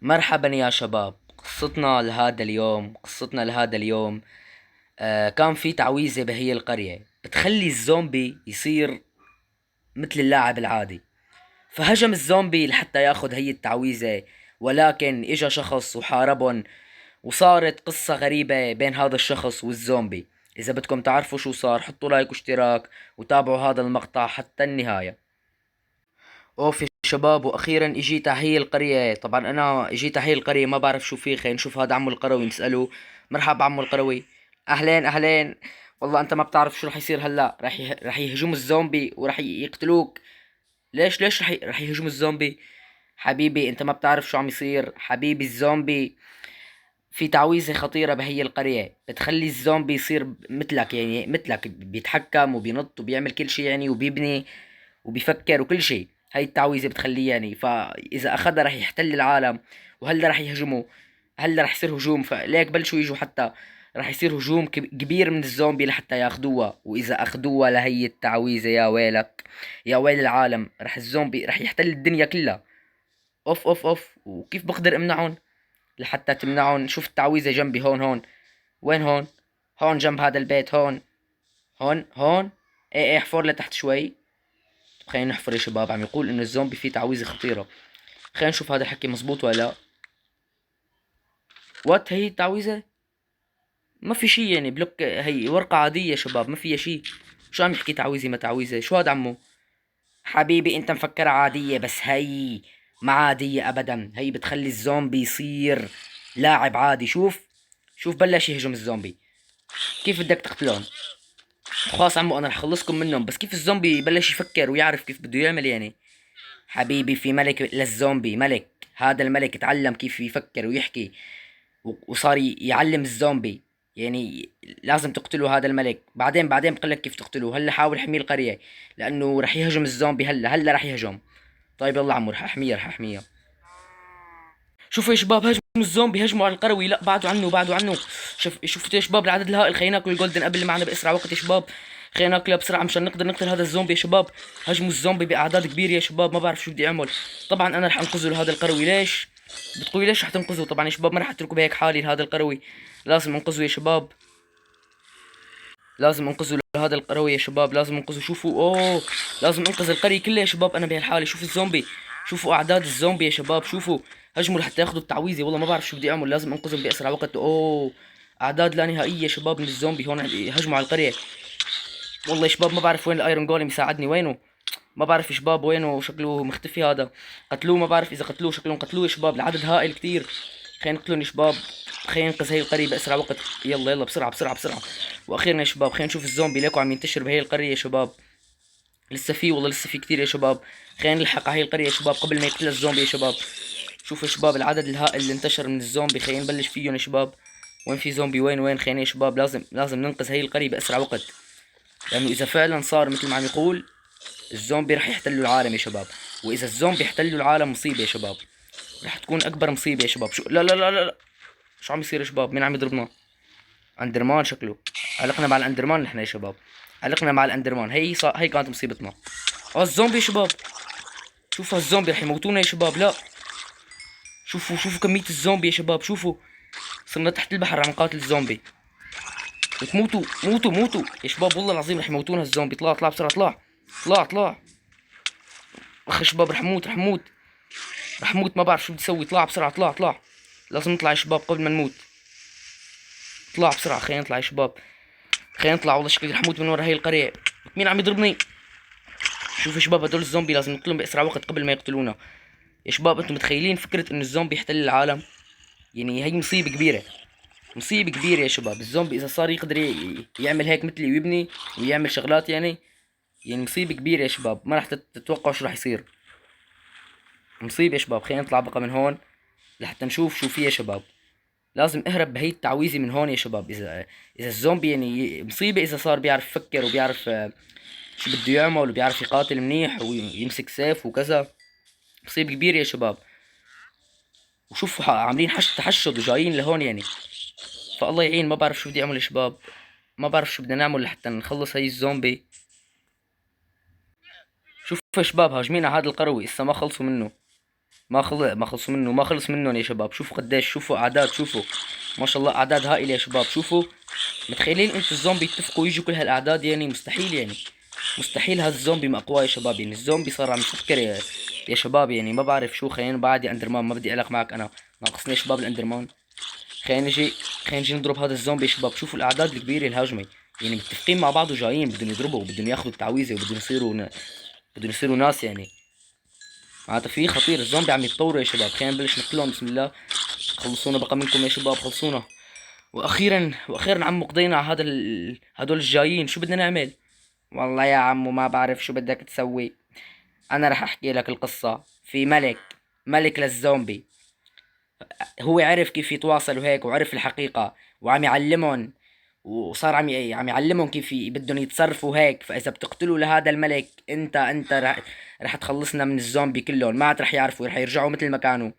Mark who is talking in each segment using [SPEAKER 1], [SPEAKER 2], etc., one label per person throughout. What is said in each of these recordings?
[SPEAKER 1] مرحبا يا شباب. قصتنا لهذا اليوم كان في تعويذة بهي القرية بتخلي الزومبي يصير مثل اللاعب العادي. فهجم الزومبي لحتى ياخد هي التعويذة، ولكن اجا شخص وحاربهم، وصارت قصة غريبة بين هذا الشخص والزومبي. اذا بدكم تعرفوا شو صار، حطوا لايك واشتراك وتابعوا هذا المقطع حتى النهاية. اوف يا شباب، واخيرا اجيت على هي القرية. طبعا انا اجيت على هي القرية ما بعرف شو فيه. خلينا نشوف هذا عمو القروي نسأله. مرحبا عمو القروي. اهلين اهلين. والله انت ما بتعرف شو رح يصير هلا. رح يهجم الزومبي ورح يقتلوك. ليش رح يهجم الزومبي؟ حبيبي انت ما بتعرف شو عم يصير. حبيبي الزومبي في تعويذة خطيرة بهي القرية بتخلي الزومبي يصير مثلك، يعني مثلك بيتحكم وبينط وبيعمل كل شي يعني، وبيبني وبيفكر وكل شيء. هاي التعويذة بتخليه يعني، فإذا أخذها رح يحتل العالم، وهلا رح يهجموا. هلا رح يصير هجوم، فليك بلشوا يجوا حتى. رح يصير هجوم كبير من الزومبي لحتى ياخدوها، وإذا أخدوها لهي التعويذة يا ويلك، يا ويل العالم. رح الزومبي رح يحتل الدنيا كلها. أوف أوف أوف. وكيف بقدر أمنعهم؟ لحتى تمنعهم شوف التعويذة جنبي هون. وين هون؟ هون جنب هذا البيت هون. هون. ايه احفر لتحت شوي. خلينا نحفر يا شباب. عم يقول انه الزومبي فيه تعويذة خطيرة. خلينا نشوف هذا الحكي مزبوط ولا لا. وات هي التعويذة؟ ما في شي يعني، بلوك هي ورقة عادية يا شباب، ما فيها شي. شو عم يحكي تعويذة ما تعويذة؟ شو هذا عمو؟ حبيبي انت مفكرها عادية، بس هي ما عادية ابدا. هي بتخلي الزومبي يصير لاعب عادي. شوف بلش يهجم الزومبي. كيف بدك تقتلهم؟ خلاص عمو انا رح خلصكم منهم، بس كيف الزومبي يبلش يفكر ويعرف كيف بده يعمل يعني؟ حبيبي في ملك للزومبي، ملك. هذا الملك تعلم كيف يفكر ويحكي، وصار يعلم الزومبي يعني. لازم تقتلوا هذا الملك. بعدين بقول لك كيف تقتلوه. هلا حاول احمي القرية، لانه رح يهجم الزومبي. هلا رح يهجم. طيب يلا عمو رح احميها. شوفوا يا شباب، هجموا الزومبي، هجموا على القروي. لا بعدوا عنه. شفتوا يا شباب العدد الهائل. خلينا ناكل الجولدن قبل ما معنا باسرع وقت يا شباب. خلينا ناكلها بسرعه مشان نقدر نقتل هذا الزومبي يا شباب. هجموا الزومبي باعداد كبيره يا شباب، ما بعرف شو بدي اعمل. طبعا انا رح انقذه لهذا القروي. ليش بتقولي ليش رح تنقذه؟ طبعا يا شباب ما رح اتركه بهيك حالي لهذا القروي. لازم انقذه يا شباب. لازم انقذه لهذا القروي يا شباب، لازم انقذه. شوفوا اوه، لازم انقذ القرية كلها يا شباب. انا بهالحالة. شوفوا الزومبي، شوفوا اعداد الزومبي يا شباب. شوفوا هجموا لحتى ياخذوا التعويذة. والله ما بعرف شو بدي اعمل. لازم انقذهم باسرع وقت. اوه اعداد لا نهائية يا شباب من الزومبي هون هجموا على القرية. والله يا شباب ما بعرف وين الايرون جولم يساعدني. وينه؟ ما بعرف يا شباب وينه. شكله مختفي هذا. قتلوه. ما بعرف اذا قتلوه. شكلهم قتلوه يا شباب. العدد هائل كتير. خلينا نقتلهم يا شباب. خلينا ننقذ هي القرية بأسرع وقت. يلا بسرعة. وأخيرا يا شباب خلينا نشوف الزومبي ليكو عم ينتشر بهي القرية يا شباب. والله لسه في كتير يا شباب. خلينا نلحق على هي القرية يا شباب قبل ما يقتل الزومبي يا شباب. شوفوا يا شباب العدد الهائل اللي انتشر من الزومبي. خلينا نبلش فيهم يا شباب. وين في زومبي؟ وين خلينا يا شباب. لازم ننقذ هي القرية بأسرع وقت، لأنه إذا فعلا صار مثل ما عم يقول الزومبي رح يحتلوا العالم يا شباب. وإذا الزومبي احتلوا العالم مصيبة يا شباب. رح تكون أكبر مصيبة يا شباب. شو لا. شو عم يصير يا شباب؟ مين عم يضربنا؟ اندرمان شكله. علقنا مع الاندرمان نحن يا شباب. علقنا مع الاندرمان. هي كانت مصيبتنا. الزومبي يا شباب. شوفوا الزومبي رح يموتونا يا شباب. لا شوفوا كمية الزومبي يا شباب. شوفوا صرنا تحت البحر عم نقاتل الزومبي. وتموتوا. موتوا يا شباب. والله العظيم رح يموتونا الزومبي. طلع بسرعة. طلع. اخ يا شباب رح موت. ما بعرف شو بدي اسوي. طلع بسرعة. طلع. لازم نطلع يا شباب قبل ما نموت. طلع بسرعة. خلينا نطلع يا شباب. خلينا نطلع. والله شكلي رح موت من ورا هي القرية. مين عم يضربني؟ شوفوا يا شباب هدول الزومبي لازم نقتلهم باسرع وقت قبل ما يقتلونا. يا شباب انتم متخيلين فكرة انه الزومبي يحتل العالم؟ يعني هي مصيبة كبيرة يا شباب. الزومبي اذا صار يقدر يعمل هيك مثلي ويبني ويعمل شغلات يعني مصيبة كبيرة يا شباب. ما راح تتوقعوا شو راح يصير. مصيبة يا شباب. خلينا نطلع بقى من هون لحتى نشوف شو في يا شباب. لازم اهرب بهي التعويذة من هون يا شباب. اذا الزومبي يعني مصيبة اذا صار بيعرف يفكر وبيعرف شو بده يعمل وبيعرف يقاتل منيح ويمسك سيف وكذا. مصيبة كبيرة يا شباب. وشوفوا عاملين تحشد وجايين لهون يعني. فالله يعين. ما بعرف شو بدي اعمل يا شباب. ما بعرف شو بدنا نعمل لحتى نخلص هاي الزومبي. شوفوا يا شباب هاجمين على هذا القروي لسه ما خلصوا منه. ما خلصوا منه، ما خلص منهم يا شباب. شوفوا قديش، شوفوا اعداد، شوفوا ما شاء الله اعداد هائله يا شباب. شوفوا، متخيلين انتوا الزومبي يتفقوا يجوا كل هالاعداد؟ يعني مستحيل، يعني مستحيل. هذا الزومبي ما اقوى يا شباب، يعني الزومبي صار عم يفكر يا شباب. يعني ما بعرف شو. خلينا بعد يا اندرمان، ما بدي اعلق معك انا، ناقصني يا شباب الاندرمان. خلينا نجي، خلينا نجي نضرب هذا الزومبي يا شباب. شوفوا الاعداد الكبيره الهاجمه، يعني متفقين مع بعض وجايين بدهم يضربوا وبدهم ياخذوا التعويذه وبدهم يصيروا بدهم يصيروا ناس يعني. معناتها في خطير، الزومبي عم يتطوروا يا شباب. خلينا نبلش نقتلهم بسم الله. خلصونا بقى منكم يا شباب، خلصونا. واخيرا عمو قضينا على هدول الجايين. شو بدنا نعمل؟ والله يا عمو ما بعرف شو بدك تسوي. انا رح احكي لك القصة. في ملك للزومبي، هو عرف كيف يتواصل وهيك، وعرف الحقيقة وعم يعلمهم، وصار عم يعلمهم كيف بدهم يتصرفوا هيك. فاذا بتقتلوا لهذا الملك، انت رح تخلصنا من الزومبي كلهم. ما عاد رح يعرفوا، رح يرجعوا مثل ما كانوا.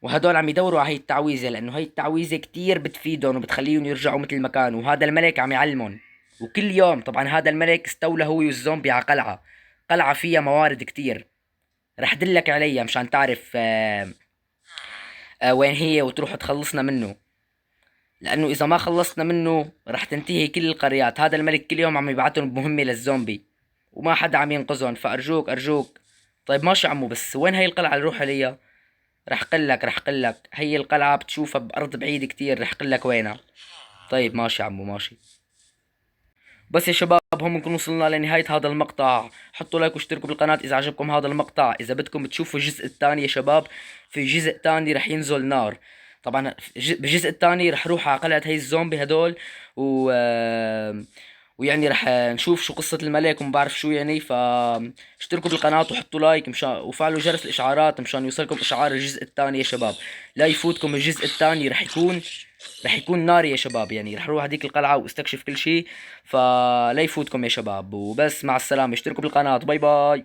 [SPEAKER 1] وهدول عم يدوروا على هي التعويذة، لأنه هي التعويذة كتير بتفيدهم وبتخليهم يرجعوا مثل ما كانوا. وهذا الملك عم يعلمهم. وكل يوم طبعا هذا الملك استولى هو والزومبي على قلعة فيها موارد كتير. رح دلك عليها مشان تعرف وين هي وتروح تخلصنا منه. لأنه إذا ما خلصنا منه رح تنتهي كل القريات. هذا الملك كل يوم عم يبعتهم بمهمة للزومبي وما حدا عم ينقذهم. فأرجوك أرجوك. طيب ماشي عمو، بس وين هي القلعة اللي نروح عليها؟ رح قلك هي القلعة بتشوفها بأرض بعيد كتير. رح قلك وينها. طيب ماشي عمو ماشي. بس يا شباب هم نكون وصلنا لنهاية هذا المقطع. حطوا لايك واشتركوا بالقناة إذا عجبكم هذا المقطع. إذا بدكم تشوفوا الجزء الثاني يا شباب، في جزء تاني رح ينزل نار. طبعا بالجزء الثاني رح روح على قلعة هي الزومبي هدول ويعني رح نشوف شو قصة الملك وما بعرف شو يعني. فاشتركوا بالقناة وحطوا لايك وفعلوا جرس الإشعارات مشان يوصلكم إشعار الجزء الثاني يا شباب. لا يفوتكم الجزء الثاني، رح يكون ناري يا شباب. يعني رح روح هديك القلعة واستكشف كل شيء. فلا يفوتكم يا شباب. وبس، مع السلامة. اشتركوا بالقناة. باي باي.